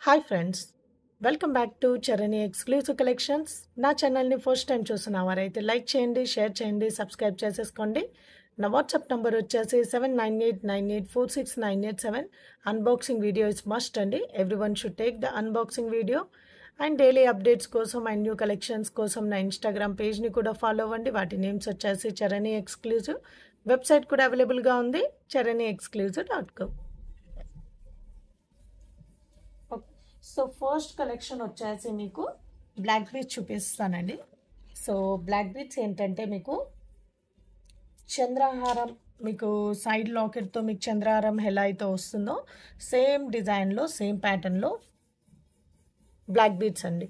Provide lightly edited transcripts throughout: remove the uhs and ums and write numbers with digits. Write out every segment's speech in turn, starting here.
Hi friends, welcome back to Charani exclusive collections. నా ఛానల్ని first time చూసిన వారైతే లైక్ చేయండి, షేర్ చేయండి, సబ్స్క్రైబ్ చేసేసుకోండి. నా వాట్సాప్ నెంబర్ వచ్చేసి 7998984698. అన్బాక్సింగ్ వీడియో ఇస్ మస్ట్ అండి. Every one should take the unboxing video. And daily updates కోసం అండ్ న్యూ కలెక్షన్స్ కోసం నా ఇన్స్టాగ్రామ్ పేజ్ని కూడా ఫాలో అవ్వండి. వాటి నేమ్స్ వచ్చేసి చరణి ఎక్స్క్లూజివ్. వెబ్సైట్ కూడా అవైలబుల్గా ఉంది, charaniexclusive.com. సో ఫస్ట్ కలెక్షన్ వచ్చేసి మీకు బ్లాక్ బీచ్ చూపిస్తానండి. సో బ్లాక్ బీచ్ ఏంటంటే మీకు చంద్రహారం, మీకు సైడ్ లాకెట్తో మీకు చంద్రహారం ఎలా అయితే వస్తుందో సేమ్ డిజైన్లో సేమ్ ప్యాటర్న్లో బ్లాక్ బీట్స్ అండి.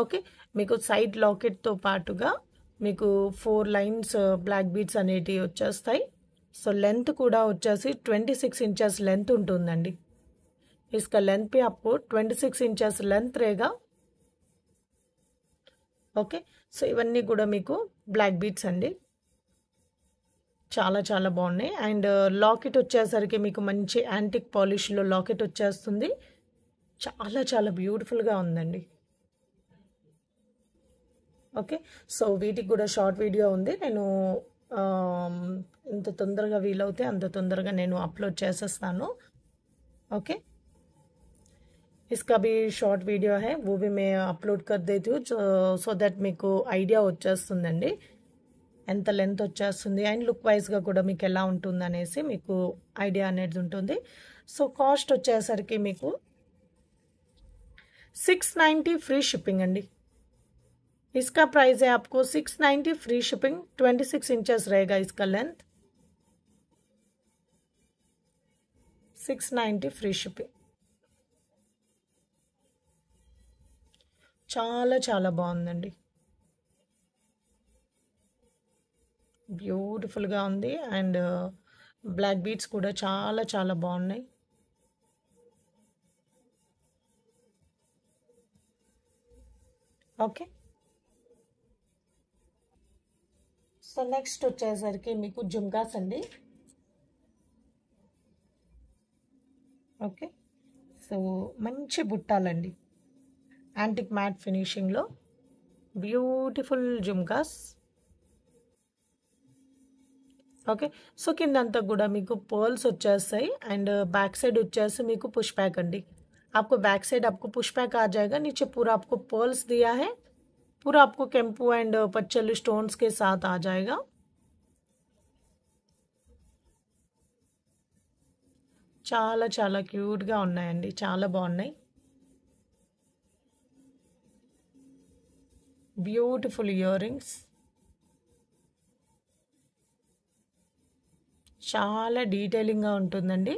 ఓకే, మీకు సైడ్ లాకెట్తో పాటుగా మీకు 4 లైన్స్ బ్లాక్ బీట్స్ అనేటివి వచ్చేస్తాయి. సో లెంత్ కూడా వచ్చేసి 26 इंचेस लेंथ ఉంటుందండి. इसका लेंथ भी आपको 26 इंचेस लेंथ रहेगा. ఓకే, సో ఇవన్నీ కూడా మీకు బ్లాక్ బీట్స్ అండి. చాలా చాలా బాగున్నాయి. అండ్ లాకెట్ వచ్చేసరికి మీకు మంచి యాంటిక్ పాలిష్లో లాకెట్ వచ్చేస్తుంది. చాలా చాలా బ్యూటిఫుల్గా ఉందండి. ఓకే, సో వీటికి కూడా షార్ట్ వీడియో ఉంది. నేను ఎంత తొందరగా వీలవుతే అంత తొందరగా నేను అప్లోడ్ చేసేస్తాను. ఓకే, इसका भी షార్ట్ వీడియో है, वो भी मैं अपलोड कर देती हूँ సో దట్ మీకు ఐడియా వచ్చేస్తుందండి ఎంత లెంత్ వచ్చేస్తుంది అండ్ లుక్ వైజ్గా కూడా మీకు ఎలా ఉంటుంది అనేసి మీకు ఐడియా అనేది ఉంటుంది. సో కాస్ట్ వచ్చేసరికి మీకు 690 ఫ్రీ షిప్పింగ్ అండి. इसका प्राइस है आपको 690 फ्री शिपिंग. 26 इंचेस रहेगा इसका लेंथ. 690 free shipping. చాలా చాలా బాగుందండి, బ్యూటిఫుల్గా ఉంది. అండ్ బ్లాక్ బీట్స్ కూడా చాలా చాలా బాగున్నాయి. ఓకే, సో నెక్స్ట్ వచ్చేసరికి మీకు జుమ్కాస్ అండి. ఓకే, సో మంచి బుట్టాలండి, యాంటిక్ మ్యాట్ ఫినిషింగ్లో బ్యూటిఫుల్ జుమ్కాస్. ఓకే, సో కిందంతా కూడా మీకు पर्ल्स వచ్చేస్తాయి అండ్ बैक साइड వచ్చేసి మీకు पुश बैक అండి. आपको बैक साइड आपको पुश बैक आ जाएगा. नीचे पूरा आपको पर्ल्स दिया है, पूरा आपको केम्पू एंड पच्चली स्टोन्स के साथ आ जाएगा. చాలా చాలా క్యూట్గా ఉన్నాయండి, చాలా బాగున్నాయి. బ్యూటిఫుల్ ఇయర్ రింగ్స్, చాలా డీటెయిలింగ్గా ఉంటుందండి.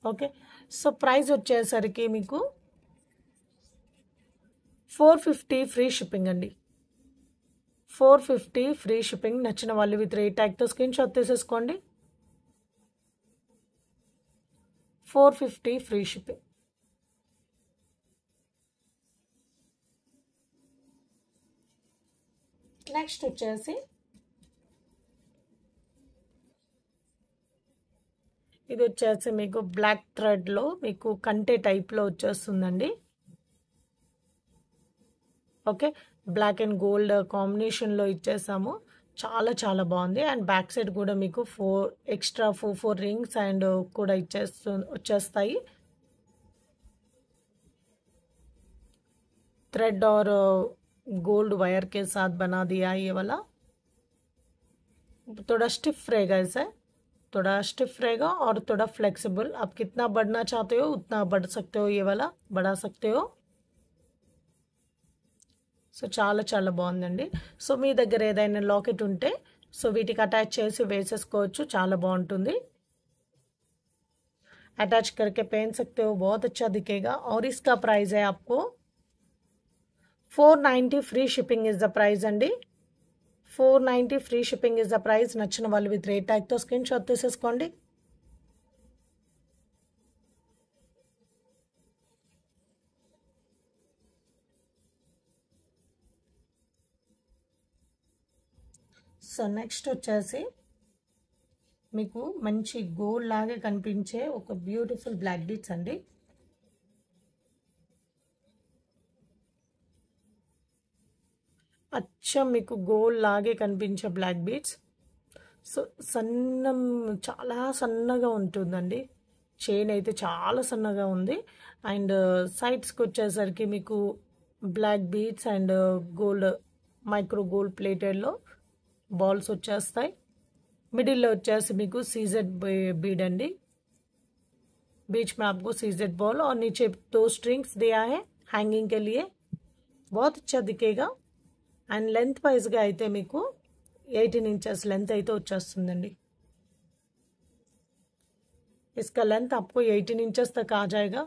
ఓకే, సో ప్రైస్ వచ్చేసరికి మీకు 450 ఫ్రీ షిప్పింగ్ అండి. 450 ఫ్రీ షిప్పింగ్. నచ్చిన వాళ్ళు విత్ రేట్ ట్యాగ్తో స్క్రీన్ షాట్ తీసేసుకోండి. 450 ఫ్రీ షిప్పింగ్. నెక్స్ట్ వచ్చేసి ఇది వచ్చేసి మీకు బ్లాక్ థ్రెడ్లో మీకు కంటే టైప్లో వచ్చేస్తుందండి. ఓకే, బ్లాక్ అండ్ గోల్డ్ కాంబినేషన్లో ఇచ్చేసాము. చాలా చాలా బాగుంది. అండ్ బ్యాక్ సైడ్ కూడా మీకు 4 రింగ్స్ అండ్ కూడా వచ్చేస్తాయి. थ्रेड और गोल्ड वायर के साथ बना दिया है ये वाला. थोड़ा स्टिफ रहेगा इसे, थोड़ा स्टिफ रहेगा और थोड़ा फ्लेक्सिबल. आप कितना बढ़ना चाहते हो उतना बढ़ सकते हो, ये वाला बढ़ा सकते हो. సో చాలా చాలా బాగుందండి. సో మీ దగ్గర ఏదైనా లాకెట్ ఉంటే సో వీటికి అటాచ్ చేసి వేసేసుకోవచ్చు, చాలా బాగుంటుంది. अटैच करके पहन सकते हो, बहुत अच्छा दिखेगा. और इसका प्राइस है आपको 490 free shipping is the price అండి. 490 free shipping is the price. నచ్చిన వాళ్ళు విత్ రేట్ ట్యాగ్తో స్క్రీన్ షాట్ తీసేసుకోండి. సో నెక్స్ట్ వచ్చేసి మీకు మంచి గోల్డ్ లాగే కనిపించే ఒక బ్యూటిఫుల్ బ్లాక్ బీడ్స్ అండి. అచ్చం మీకు గోల్డ్ లాగే కనిపించే బ్లాక్ బీడ్స్. సో సన్నం, చాలా సన్నగా ఉంటుందండి. చైన్ అయితే చాలా సన్నగా ఉంది. అండ్ సైడ్స్కి వచ్చేసరికి మీకు black beads and gold, micro gold ప్లేటెడ్లో బాల్స్ వచ్చేస్తాయి. मिडिल వచ్చేసి మీకు सीजेड बीड अंडी. बीच में आपको सीजेड बॉल और नीचे 2 स्ट्रिंग्स दिया है हैंगिंग के लिए. बहुत अच्छा दिखेगा. అండ్ లెంత్ వైజ్గా అయితే మీకు 18 इंचेस लेंथ అయితే వచ్చేస్తుందండి. इसका लेंथ आपको 18 इंचेस तक आ जाएगा.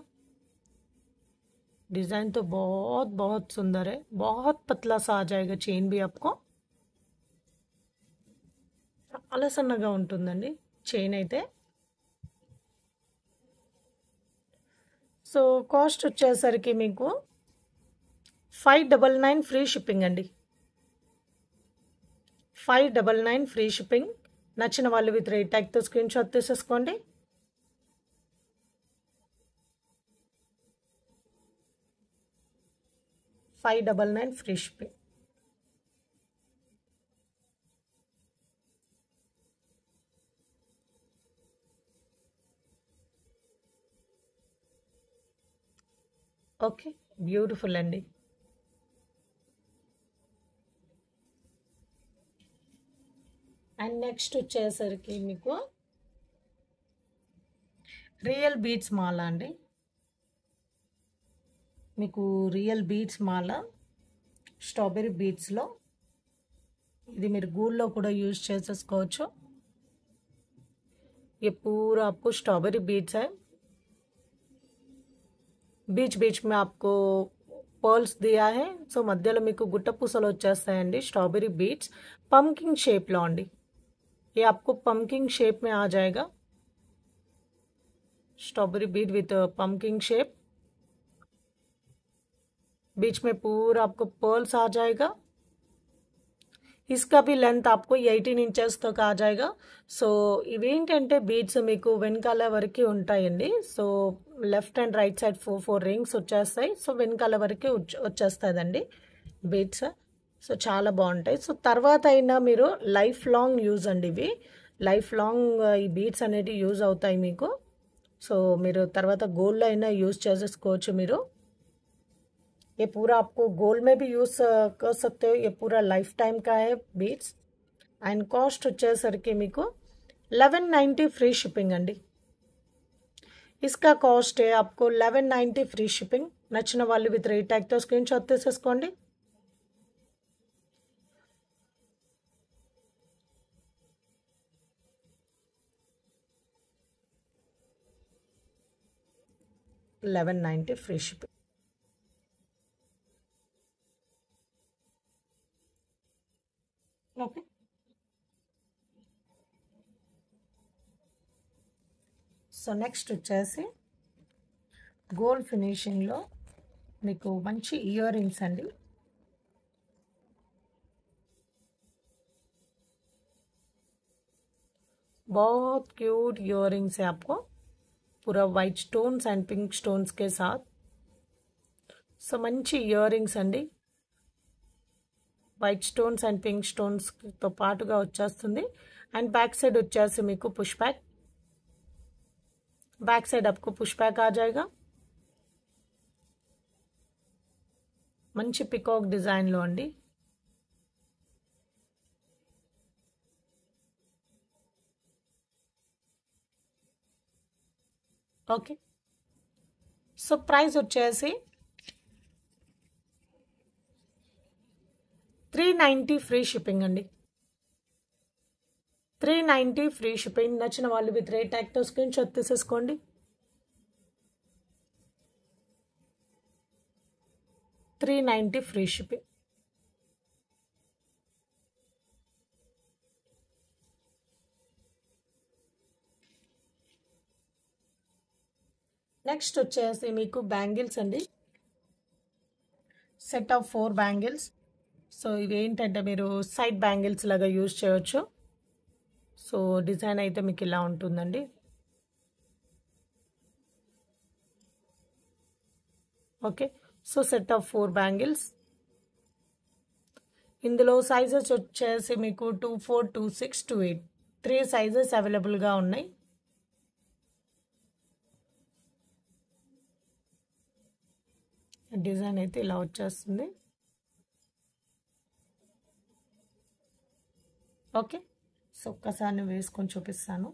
डिज़ाइन तो बहुत बहुत सुंदर है. बहुत पतला सा आ जाएगा चेन भी आपको. చాలా సన్నగా ఉంటుందండి చైన్ అయితే. సో కాస్ట్ వచ్చేసరికి మీకు 599 ఫ్రీ షిప్పింగ్ అండి. 599 ఫ్రీ షిప్పింగ్. నచ్చిన వాళ్ళు విత్ రేట్ ట్యాగ్తో స్క్రీన్ షాట్ తీసేసుకోండి. $599 ఫ్రీ షిప్పింగ్. ఓకే, బ్యూటిఫుల్ అండి. అండ్ నెక్స్ట్ వచ్చేసరికి మీకు రియల్ బీడ్స్ మాల అండి. మీకు రియల్ బీడ్స్ మాల స్ట్రాబెరీ బీడ్స్లో. ఇది మీరు గూళ్ళో కూడా యూజ్ చేసేసుకోవచ్చు. ये पूरा आपको स्ट्रॉबेरी बीड्स है. बीच बीच में आपको पर्ल्स दिया है. సో మధ్యలో మీకు గుట్ట పూసలు వచ్చేస్తాయండి. స్ట్రాబెరీ బీడ్స్ పంకింగ్ షేప్లో అండి. ये आपको पंकिंग शेप में आ जाएगा. स्ट्रॉबेरी बीड विथ पंकिंग शेप. बीच में पूरा आपको पर्ल्स आ जाएगा. इसका भी लेंथ आपको 18 इंचेस तक आ जाएगा. సో ఇవేంటంటే బీడ్స్ మీకు వెనకాల వరకు ఉంటాయండి. So left and right side 4 rings వచ్చేస్తాయి. సో వెనకాల వరకు వచ్చేస్తుందండి బీడ్స్. సో చాలా బాగుంటాయి. సో తర్వాత అయినా మీరు లైఫ్ లాంగ్ యూజ్ అండి. ఇవి లైఫ్ లాంగ్ ఈ బీడ్స్ అనేవి యూజ్ అవుతాయి మీకు. సో మీరు తర్వాత గోల్డ్లో అయినా యూజ్ చేసేసుకోవచ్చు మీరు. ये पूरा आपको गोल्ड में भी यूज़ कर सकते हो. ये पूरा लाइफ टाइम का है बीड्स. అండ్ కాస్ట్ వచ్చేసరికి మీకు 1190 ఫ్రీ షిప్పింగ్ అండి. इसका కాస్ట్ है आपको 1190 ఫ్రీ షిప్పింగ్. నచ్చిన వాళ్ళు విత్ రేట్ ట్యాగ్తో స్క్రీన్ షాట్ తీసేసుకోండి. $1190 free shipping. Okay, so next వచ్చేసి గోల్డ్ ఫినిషింగ్లో మీకు మంచి ఇయర్ రింగ్స్ అండి. बहुत क्यूट इयररिंग्स है आपको. पूरा white stones and pink stones के साथ. సో మంచి ఇయరింగ్స్ అండి. వైట్ స్టోన్స్ అండ్ పింక్ స్టోన్స్తో పాటుగా వచ్చేస్తుంది. అండ్ बैक साइड వచ్చేసి మీకు పుష్ బ్యాక్. बैक साइड आपको पुश बैक आ जाएगा. మంచి పికాక్ డిజైన్లో అండి. ఓకే, సో ప్రైస్ వచ్చేసి 390 ఫ్రీ షిప్పింగ్ అండి. 390 ఫ్రీ షిప్పింగ్. నచ్చిన వాళ్ళు విత్ రేట్ ట్యాగ్తో స్క్రీన్ షాట్ తీసేసుకోండి. 390 ఫ్రీ షిప్పింగ్. నెక్స్ట్ వచ్చేసి మీకు బ్యాంగిల్స్ అండి. Set of 4 bangles. సో ఇవి ఏంటంటే మీరు సైడ్ బ్యాంగిల్స్ లాగా యూజ్ చేయవచ్చు. సో డిజైన్ అయితే మీకు ఇలా ఉంటుందండి. Okay, so set of 4 bangles. ఇందులో సైజెస్ వచ్చేసి మీకు 24, 26, 28 3 సైజెస్ అవైలబుల్గా ఉన్నాయి. డిజైన్ అయితే ఇలా వచ్చేస్తుంది. ఓకే, సో ఒక్కసారి వేసుకొని చూపిస్తాను.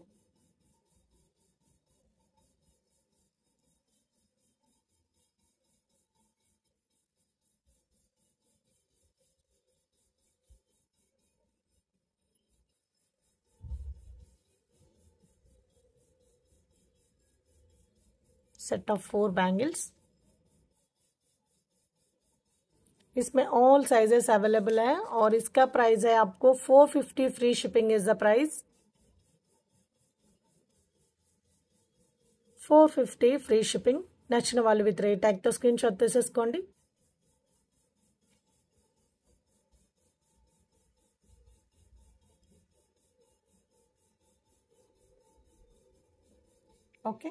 Set of 4 bangles. इसमें ऑल साइजेस अवेलेबल है और इसका प्राइस है आपको 450 free shipping is the price. 450 free shipping. నచ్చిన వాళ్ళు విత్ రేట్ ట్యాగ్తో స్క్రీన్ షాట్ తీసేసుకోండి. ఓకే,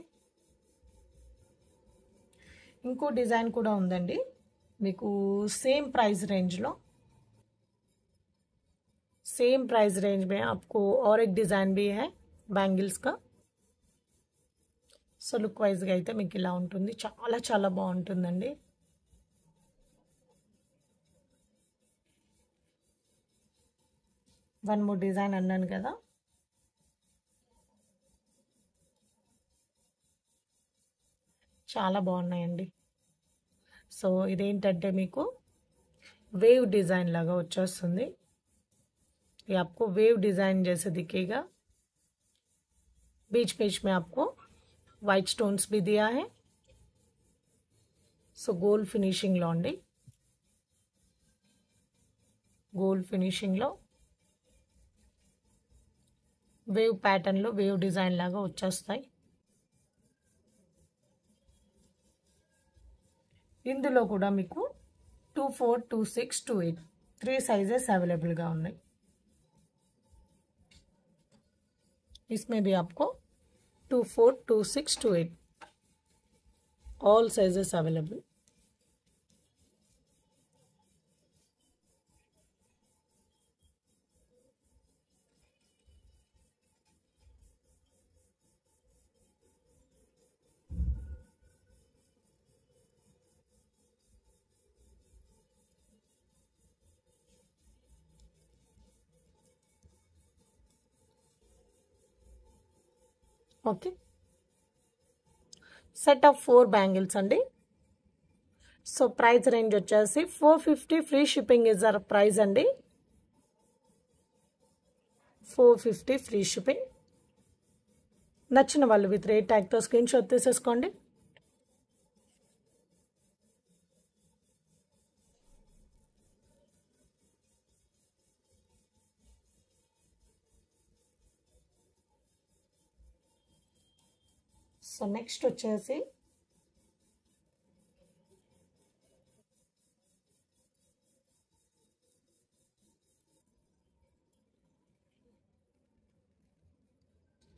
ఇంకో డిజైన్ కూడా ఉందండి మీకు सेम प्राइस रेंज में आपको और एक डिज़ाइन भी है बैंगल्स का. సో లుక్ వైజ్గా అయితే మీకు ఇలా ఉంటుంది. చాలా చాలా బాగుంటుందండి. వన్ మోర్ డిజైన్ అన్నాను కదా. చాలా బాగున్నాయండి. సో ఇదేంటంటే మీకు वेव डिज़ाइन लगा వచ్చేస్తుంది. ये आपको वेव डिज़ाइन जैसे दिखेगा. बीच बीच में आपको वाइट स्टोन्स भी दिया है. सो गोल्ड फिनिशिंग లో అండి. గోల్డ్ ఫినిషింగ్ లో వేవ్ ప్యాటర్న్ లో వేవ్ డిజైన్ లాగా వచ్చేస్తాయి. ఇందులో కూడా మీకు 24, 26, 28 3 साइजेस अवेलेबल గా ఉన్నాయి. इसमें भी आपको 24, 26, 28 all sizes available. Okay, set of 4 bangles అండి. సో ప్రైస్ రేంజ్ వచ్చేసి 450 free shipping is our price అండి. 450 ఫ్రీ షిప్పింగ్. నచ్చిన వాళ్ళు విత్ రేట్ ట్యాగ్తో స్క్రీన్ షాట్ తీసేసుకోండి. సో నెక్స్ట్ వచ్చేసి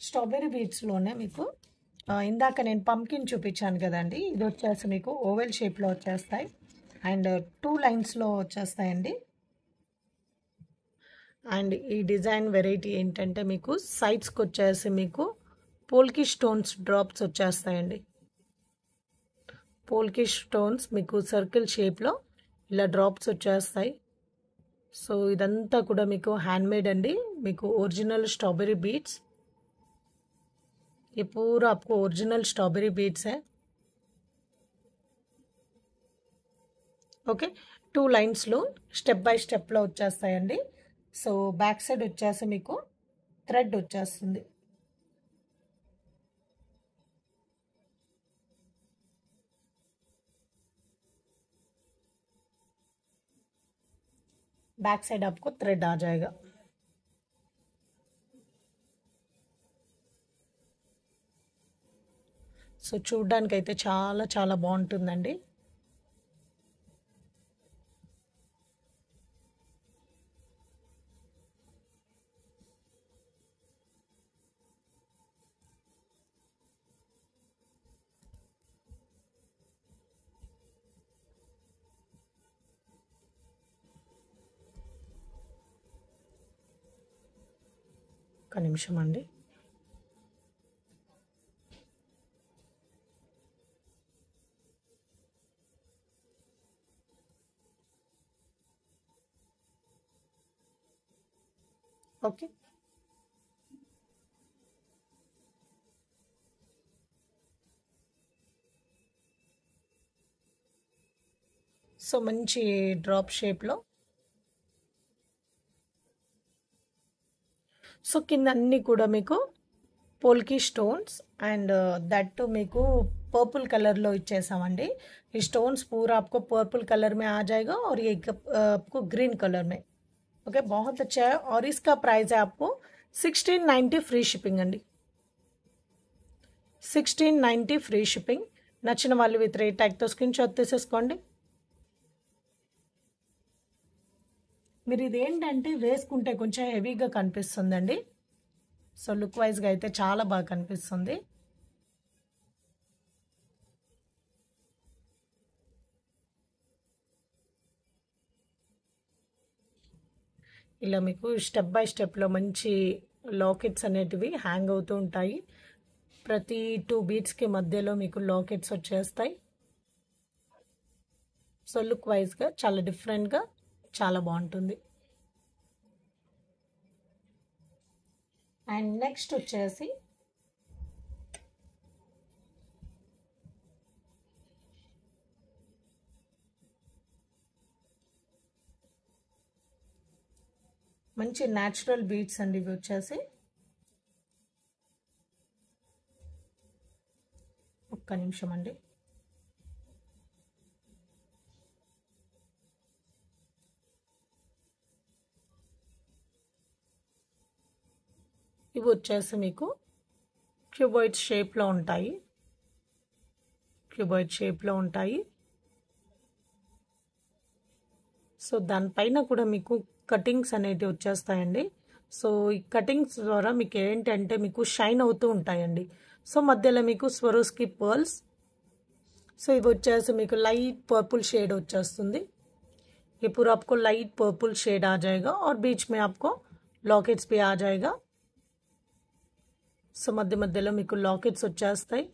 స్ట్రాబెర్రీ బీట్స్లోనే మీకు ఇందాక నేను పంకిన్ చూపించాను కదండి. ఇది వచ్చేసి మీకు ఓవెల్ షేప్లో వచ్చేస్తాయి అండ్ 2 లైన్స్లో వచ్చేస్తాయండి. అండ్ ఈ డిజైన్ వెరైటీ ఏంటంటే మీకు సైడ్స్కి వచ్చేసి మీకు పోల్కి స్టోన్స్ డ్రాప్స్ వచ్చేస్తాయండి. పోల్కి స్టోన్స్ మీకు సర్కిల్ షేప్లో ఇలా డ్రాప్స్ వచ్చేస్తాయి. సో ఇదంతా కూడా మీకు హ్యాండ్మేడ్ అండి. మీకు ఒరిజినల్ స్ట్రాబెర్రీ బీట్స్. ये पूरा आपको ओरिजिनल स्ट्रॉबेरी बीट्स है. ఓకే, 2 లైన్స్లో స్టెప్ బై స్టెప్లో వచ్చేస్తాయండి. సో బ్యాక్ సైడ్ వచ్చేసి మీకు థ్రెడ్ వచ్చేస్తుంది. बैक साइड आपको थ्रेड आ जाएगा. సో చూడడానికి అయితే చాలా చాలా బాగుంటుందండి. ఒక్క నిమిషం అండి. ఓకే. సో మంచి డ్రాప్ షేప్లో. సో కింద అన్నీ కూడా మీకు పోల్కి స్టోన్స్ అండ్ దట్ మీకు पर्पल कलर लो इच्छेसामंडी. ये स्टोन्स पूरा आपको पर्पल कलर में आ जाएगा और ये आपको ग्रीन कलर में. ओके, बहुत अच्छा है. और इसका प्राइस है आपको 1690 फ्री शिपिंग अंडी. 1690 फ्री शिपिंग. నచ్చిన వాళ్ళు విత్ రేట్ ట్యాగ్తో స్క్రీన్ షాట్ తీసేసుకోండి. మీరు ఇదేంటంటే వేసుకుంటే కొంచెం హెవీగా కనిపిస్తుందండి. సో లుక్ వైజ్గా అయితే చాలా బాగా కనిపిస్తుంది. ఇలా మీకు స్టెప్ బై స్టెప్లో మంచి లాకెట్స్ అనేటివి హ్యాంగ్ అవుతూ ఉంటాయి. ప్రతి 2 బీట్స్కి మధ్యలో మీకు లాకెట్స్ వచ్చేస్తాయి. సో లుక్ వైజ్గా చాలా డిఫరెంట్గా చాలా బాగుంటుంది. అండ్ నెక్స్ట్ వచ్చేసి మంచి న్యాచురల్ బీట్స్ అండి. ఇవి వచ్చేసి ఒక్క నిమిషం అండి. ఇవి వచ్చేసి మీకు క్యూబాయిడ్ షేప్లో ఉంటాయి. క్యూబాయిడ్ షేప్లో ఉంటాయి. సో దానిపైన కూడా మీకు కటింగ్స్ అనేటివి వచ్చేస్తాయండి. సో ఈ కటింగ్స్ ద్వారా మీకు ఏంటంటే మీకు షైన్ అవుతూ ఉంటాయండి. సో మధ్యలో మీకు స్వరోస్కి పర్ల్స్. సో ఇవి వచ్చేసి మీకు लाइट पर्पल शेड వచ్చేస్తుంది. ये पूरा आपको लाइट पर्पल शेड आ जाएगा और बीच में आपको लॉकेट्स भी आ जाएगा. సో మధ్య మధ్యలో మీకు లాకెట్స్ వచ్చేస్తాయి.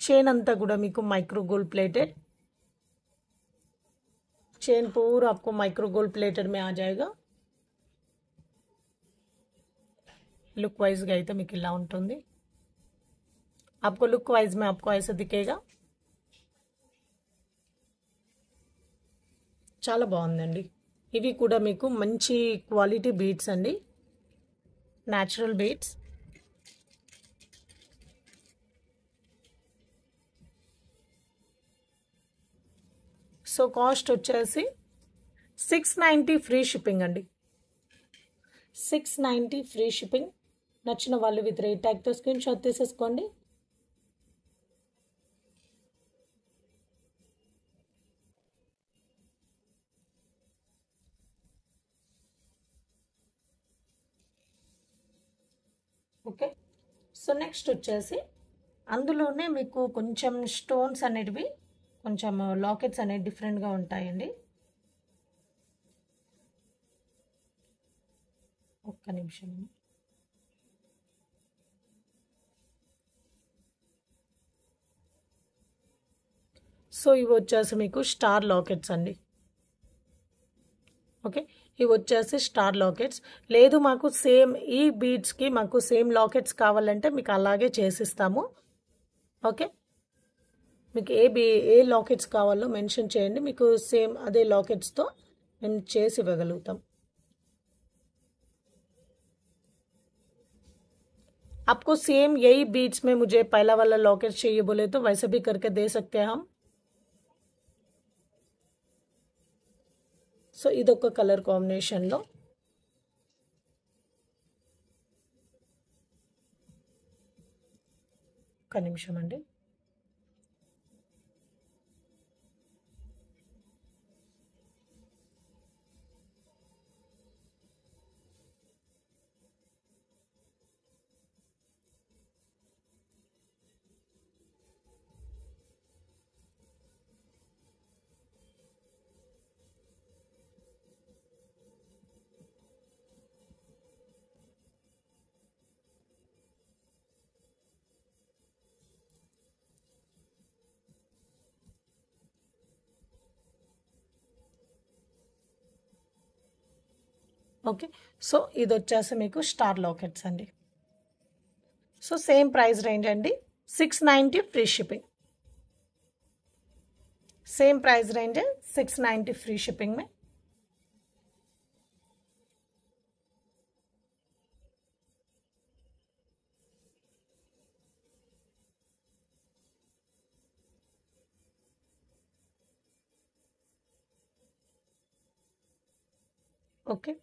చైన్ అంతా కూడా మీకు మైక్రో గోల్డ్ ప్లేటెడ్. चेन पूरा आपको माइक्रो गोल्ड प्लेटेड में आ जाएगा. लुक वाइज गई तो మీకు ఇలా ఉంటుంది. आपको लुक वाइज में आपको ऐसे दिखेगा. చాలా బాగుందండి. ఇవి కూడా మీకు మంచి క్వాలిటీ బీట్స్ అండి. Natural beads. సో కాస్ట్ వచ్చేసి 690 ఫ్రీ షిప్పింగ్ అండి. 690 ఫ్రీ షిప్పింగ్. నచ్చిన వాళ్ళు విత్ రేట్ ట్యాగ్తో స్క్రీన్ షాట్ తీసేసుకోండి. ఓకే. సో నెక్స్ట్ వచ్చేసి అందులోనే మీకు కొంచెం స్టోన్స్ అనేటివి కొంచెం లాకెట్స్ అనేవి డిఫరెంట్గా ఉంటాయండి. ఒక్క నిమిషం. సో ఇవి వచ్చేసి మీకు స్టార్ లాకెట్స్ అండి. ఓకే, ఇవి వచ్చేసి స్టార్ లాకెట్స్. లేదు మాకు సేమ్ ఈ బీడ్స్కి మాకు సేమ్ లాకెట్స్ కావాలంటే మీకు అలాగే చేసిస్తాము. ఓకే, మీకు ఏ లాకెట్స్ కావాలో మెన్షన్ చేయండి. మీకు సేమ్ అదే లాకెట్స్తో మేము చేసి ఇవ్వగలుగుతాం. आपको सेम यही बीच में मुझे पहला वाला लॉकेट चाहिए बोले तो वैसे भी करके दे सकते हैं हम. సో ఇదొక కలర్ కాంబినేషన్లో ఒక్క నిమిషం అండి. ఓకే. సో ఇది వచ్చేసి మీకు స్టార్ లాకెట్స్ అండి. సో సేమ్ ప్రైస్ రేంజ్ అండి, 690 free shipping. Same price range है 690 फ्री शिपिंग में. ओके.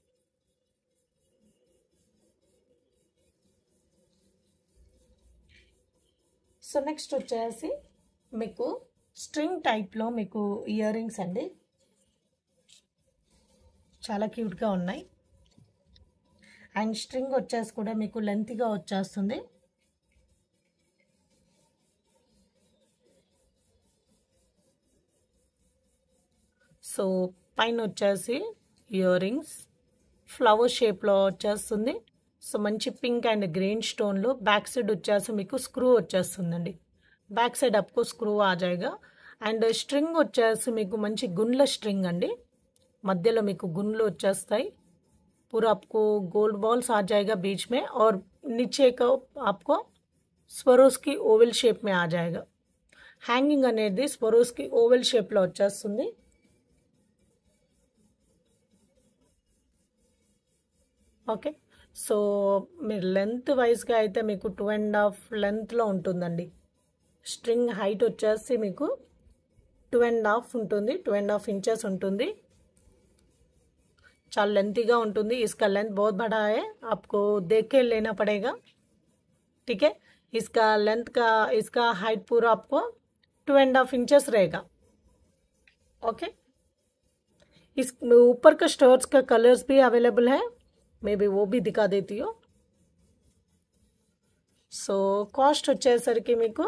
సో నెక్స్ట్ వచ్చేసి మీకు స్ట్రింగ్ టైప్లో మీకు ఇయర్ రింగ్స్ అండి, చాలా క్యూట్గా ఉన్నాయి. అండ్ స్ట్రింగ్ వచ్చేసి కూడా మీకు లెంత్గా వచ్చేస్తుంది. సో పైన వచ్చేసి ఇయర్ రింగ్స్ ఫ్లవర్ షేప్లో వచ్చేస్తుంది. సో మంచి పింక్ అండ్ గ్రీన్ స్టోన్లో బ్యాక్ సైడ్ వచ్చేసి మీకు స్క్రూ వచ్చేస్తుందండి. बैक साइड आपको स्क्रू आ जाएगा. అండ్ స్ట్రింగ్ వచ్చేసి మీకు మంచి గుండ్ల స్ట్రింగ్ అండి, మధ్యలో మీకు గుండ్లు వచ్చేస్తాయి. पूरा आपको गोल्ड बॉल्स आ जाएगा बीच में और नीचे का आपको స్వరోస్కి ఓవెల్ షేప్ में आ जाएगा. హ్యాంగింగ్ అనేది స్వరోస్కి ఓవెల్ షేప్లో వచ్చేస్తుంది. ఓకే. సో మీరు లెంత్ వైజ్గా అయితే మీకు 2.5 లెంత్లో ఉంటుందండి. స్ట్రింగ్ హైట్ వచ్చేసి మీకు 2.5 ఉంటుంది, 2.5 इंचेस ఉంటుంది. చాలా లెంతీగా ఉంటుంది. इसका लेंथ बहुत बड़ा है, आपको देख के लेना पड़ेगा. ठीक है. इसका लेंथ का इसका हाइट पूरा आपको 2.5 इंचेस रहेगा. ओके. इस ऊपर का स्टोर्स का कलर्स भी अवेलेबल है, मैं भी वो भी दिखा देती हूँ. సో కాస్ట్ వచ్చేసరికి మీకు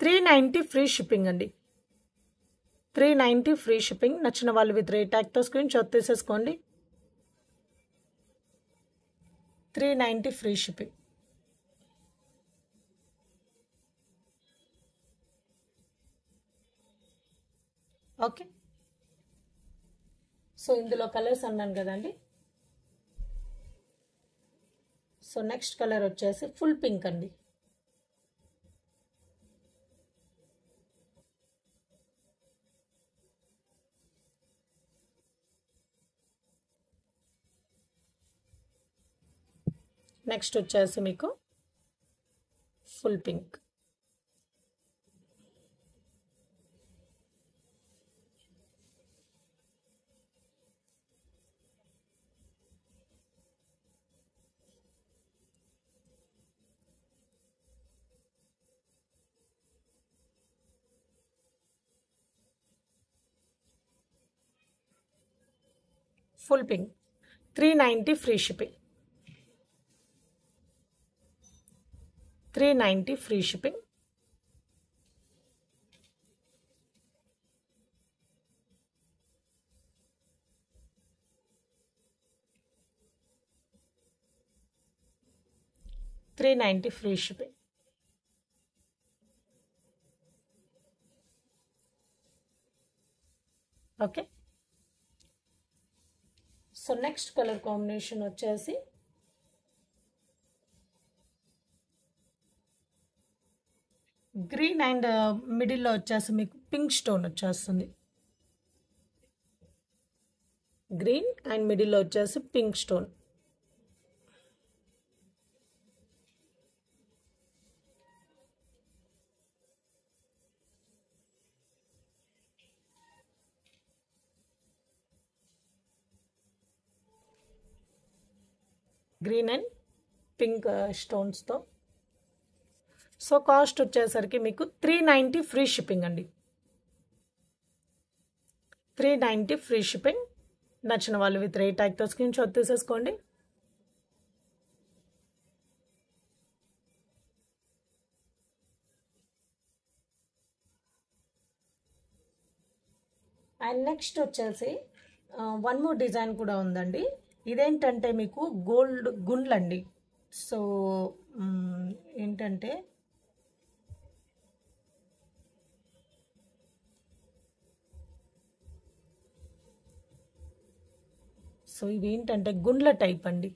390 ఫ్రీ షిప్పింగ్ అండి. 390 ఫ్రీ షిప్పింగ్. నచ్చిన వాళ్ళు విత్ రేట్ ట్యాగ్తో స్క్రీన్ షాట్ తీసేసుకోండి. 390 ఫ్రీ షిప్పింగ్. ఓకే. సో ఇందులో కలర్స్ అన్నాను కదండి. సో నెక్స్ట్ కలర్ వచ్చేసి ఫుల్ పింక్ అండి. నెక్స్ట్ వచ్చేసి మీకు full pink. Full pink 390 free shipping. 390 free shipping. $390 free shipping. Okay. So next colour combination వచ్చేసి గ్రీన్ అండ్ మిడిల్లో వచ్చేసి మీకు పింక్ స్టోన్ వచ్చేస్తుంది. గ్రీన్ అండ్ మిడిల్లో వచ్చేసి pink stone. Green and pink స్టోన్స్తో. సో కాస్ట్ వచ్చేసరికి మీకు 390 ఫ్రీ షిప్పింగ్ అండి. 390 ఫ్రీ షిప్పింగ్. నచ్చిన వాళ్ళు విత్ రేట్ ట్యాగ్తో స్క్రీన్ షాట్ తీసేసుకోండి. అండ్ నెక్స్ట్ వచ్చేసి వన్ మోర్ డిజైన్ కూడా ఉందండి. ఇదేంటంటే మీకు గోల్డ్ గుండ్లండి. సో ఏంటంటే సో ఇవి ఏంటంటే గుండ్ల టైప్ అండి.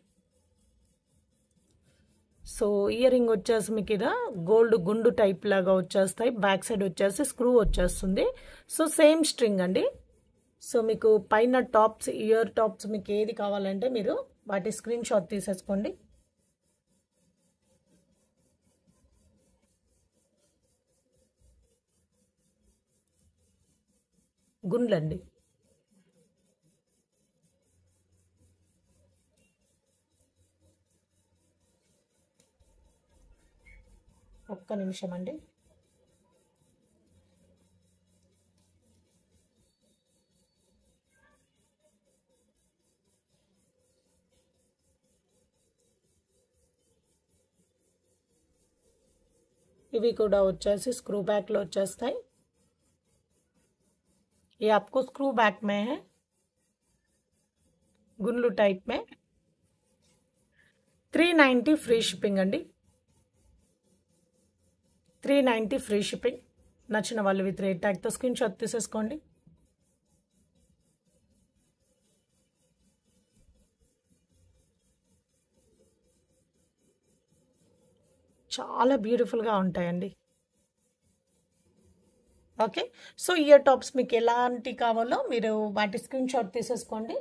సో ఇయర్ రింగ్ వచ్చేసి మీకు ఇలా గోల్డ్ గుండు టైప్ లాగా వచ్చేస్తాయి. బ్యాక్ సైడ్ వచ్చేసి స్క్రూ వచ్చేస్తుంది. సో సేమ్ స్ట్రింగ్ అండి. సో మీకు పైన టాప్స్, ఇయర్ టాప్స్ మీకు ఏది కావాలంటే మీరు వాటి స్క్రీన్ షాట్ తీసేసుకోండి. గుండ్లండి. ఒక్క నిమిషం అండి. ఇవి కూడా వచ్చేసి స్క్రూ బ్యాక్లో వచ్చేస్తాయి. ये आपको स्क्रू बैक में है, गुंडलू टाइप में. 390 ఫ్రీ షిప్పింగ్ అండి. 390 ఫ్రీ షిప్పింగ్. నచ్చిన వాళ్ళు విత్ రేట్ ట్యాగ్తో స్క్రీన్ షాట్ తీసేసుకోండి. చాలా బ్యూటిఫుల్గా ఉంటాయండి. ఓకే. సో ఇయర్ టాప్స్ మీకు ఎలాంటి కావాలో మీరు వాటి స్క్రీన్ షాట్ తీసేసుకోండి.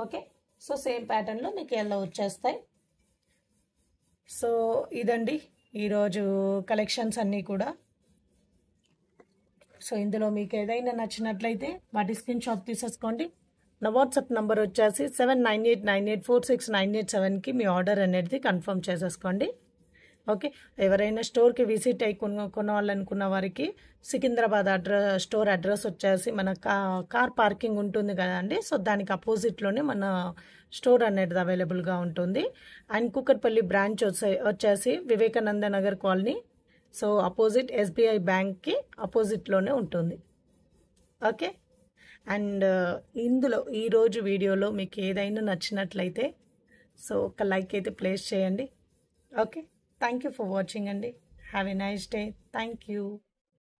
ఓకే. సో సేమ్ ప్యాటర్న్లో మీకు ఎలా వచ్చేస్తాయి. సో ఇదండి ఈరోజు కలెక్షన్స్ అన్నీ కూడా. సో ఇందులో మీకు ఏదైనా నచ్చినట్లయితే వాటి స్క్రీన్ షాట్ తీసేసుకోండి. నా వాట్సాప్ నెంబర్ వచ్చేసి 7988946987కి మీ ఆర్డర్ అనేది కన్ఫర్మ్ చేసేసుకోండి. ఓకే. ఎవరైనా స్టోర్కి విజిట్ అయ్యి కొనాలనుకున్న వారికి సికింద్రాబాద్ స్టోర్ అడ్రస్ వచ్చేసి మన కార్ పార్కింగ్ ఉంటుంది కదండి. సో దానికి అపోజిట్లోనే మన స్టోర్ అనేది అవైలబుల్గా ఉంటుంది. అండ్ కూకట్పల్లి బ్రాంచ్ వచ్చేసి Vivekananda Nagar colony. So opposite SBI బ్యాంక్కి అపోజిట్లోనే ఉంటుంది. ఓకే. అండ్ ఇందులో ఈరోజు వీడియోలో మీకు ఏదైనా నచ్చినట్లయితే సో ఒక లైక్ అయితే ప్లేస్ చేయండి. Okay. Thank you for watching, Andy. Have a nice day. Thank you.